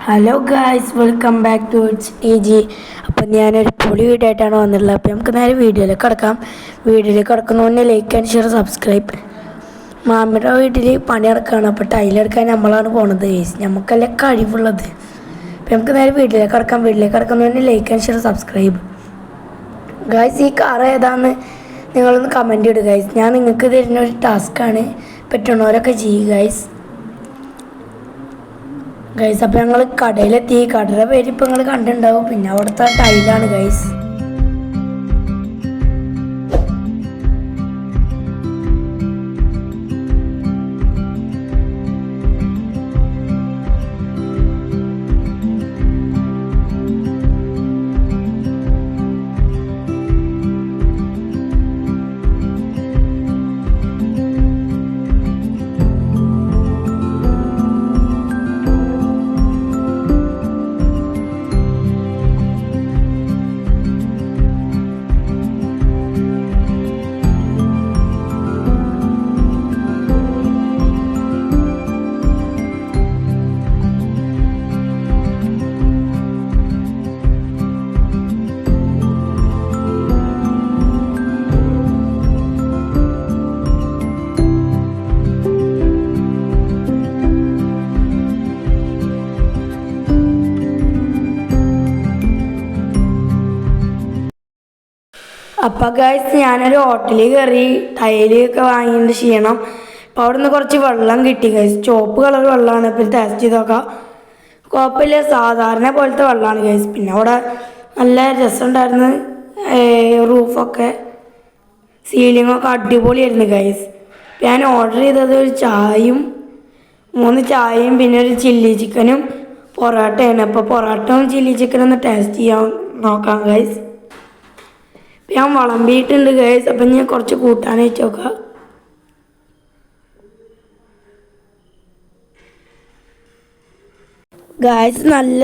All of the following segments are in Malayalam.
Hello guys, welcome back to it's EG. അപ്പം ഞാനൊരു പൊളി വീഡിയോ ആയിട്ടാണ് വന്നിട്ടുള്ളത്. അപ്പോൾ നമുക്ക് നേരെ വീഡിയോയിലേക്ക് കിടക്കാം. വീഡിയോയിലേക്ക് കിടക്കുന്നതുകൊണ്ട് ലൈക്ക് ആൻഡ് ഷെയർ സബ്സ്ക്രൈബ്. മാമിയുടെ വീട്ടിൽ പണി നടക്കുകയാണ്. അപ്പോൾ ടൈലെടുക്കാൻ നമ്മളാണ് പോണത് ഗൈസ്. നമുക്കല്ലേ കഴിവുള്ളത്. അപ്പോൾ നമുക്ക് നേരെ വീഡിയോയിലേക്ക് കിടക്കാം. വീട്ടിലേക്ക് കിടക്കുന്നതുകൊണ്ട് like and share subscribe. Guys, ഈ കാർ ഏതാണെന്ന് നിങ്ങളൊന്ന് കമൻറ്റ് ഇടുക ഗൈസ്. ഞാൻ നിങ്ങൾക്ക് തരുന്ന ഒരു ടാസ്ക്കാണ്. പറ്റുന്നവരൊക്കെ ചെയ്യുക ഗൈസ്. അപ്പോൾ ഞങ്ങൾ കടയിലെത്തി. കടയുടെ പേര് ഇപ്പോൾ നിങ്ങൾ കണ്ടിട്ടുണ്ടാവും. പിന്നെ അവിടുത്തെ ടൈലാണ് ഗൈസ്. അപ്പോൾ ഗൈസ്, ഞാനൊരു ഹോട്ടലിൽ കയറി ടൈലൊക്കെ വാങ്ങിയിട്ട് ചെയ്യണം. അപ്പോൾ അവിടെ നിന്ന് കുറച്ച് വെള്ളം കിട്ടി ഗൈസ്. ചുവപ്പ് കളർ വെള്ളമാണ്. ഇപ്പോൾ ടേസ്റ്റ് ചെയ്ത് നോക്കാം. കുഴപ്പമില്ല, സാധാരണ പോലത്തെ വെള്ളമാണ് ഗൈസ്. പിന്നെ അവിടെ നല്ല രസമുണ്ടായിരുന്നു. റൂഫൊക്കെ സീലിങ്ങൊക്കെ അടിപൊളിയായിരുന്നു ഗൈസ്. ഞാൻ ഓർഡർ ചെയ്തത് ഒരു ചായയും 3 ചായയും പിന്നെ ഒരു ചില്ലി ചിക്കനും പൊറോട്ടയാണ്. അപ്പോൾ പൊറോട്ടയും ചില്ലി ചിക്കനും ഒന്ന് ടേസ്റ്റ് ചെയ്യാൻ നോക്കാം ഗൈസ്. ഞാൻ വിളമ്പിയിട്ടുണ്ട് ഗൈസ്. അപ്പം ഞാൻ കുറച്ച് കൂട്ടാൻ വെച്ച് നോക്കാം. ഗൈസ്, നല്ല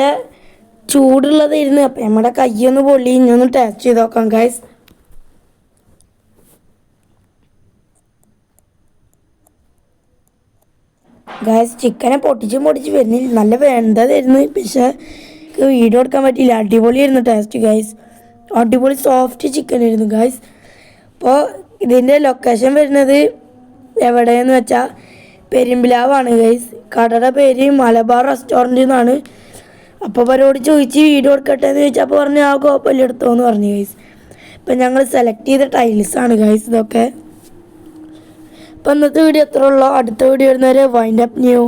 ചൂടുള്ളതായിരുന്നു. അപ്പം നമ്മുടെ കയ്യൊന്ന് പൊള്ളി. ഇനിയൊന്ന് ടേസ്റ്റ് ചെയ്ത് നോക്കാം ഗൈസ്. ഗൈസ്, ചിക്കനെ പൊട്ടിച്ച് വരുന്നില്ല. നല്ല വേണ്ടതായിരുന്നു. പക്ഷേ വീഡിയോ എടുക്കാൻ പറ്റിയില്ല. അടിപൊളിയായിരുന്നു ടേസ്റ്റ് ഗൈസ്. അടിപൊളി സോഫ്റ്റ് ചിക്കൻ ആയിരുന്നു ഗൈസ്. അപ്പോൾ ഇതിൻ്റെ ലൊക്കേഷൻ വരുന്നത് എവിടെയെന്ന് വെച്ചാൽ പെരുമ്പിലാവാണ് ഗൈസ്. കടയുടെ പേര് മലബാർ റെസ്റ്റോറൻറ്റ് എന്നാണ്. അപ്പോൾ അവരോട് ചോദിച്ച് വീഡിയോ എടുക്കട്ടെ എന്ന് ചോദിച്ചപ്പോൾ പറഞ്ഞു ആ കുഴപ്പമില്ല എടുത്തോ എന്ന് പറഞ്ഞു ഗൈസ്. ഇപ്പം ഞങ്ങൾ സെലക്ട് ചെയ്ത ടൈൽസാണ് ഗൈസ് ഇതൊക്കെ. അപ്പോൾ ഇന്നത്തെ വീഡിയോ എത്ര ഉള്ളൂ. അടുത്ത വീഡിയോ വരുന്നവരെ വൈൻഡ് അപ്പ് ന്യൂ.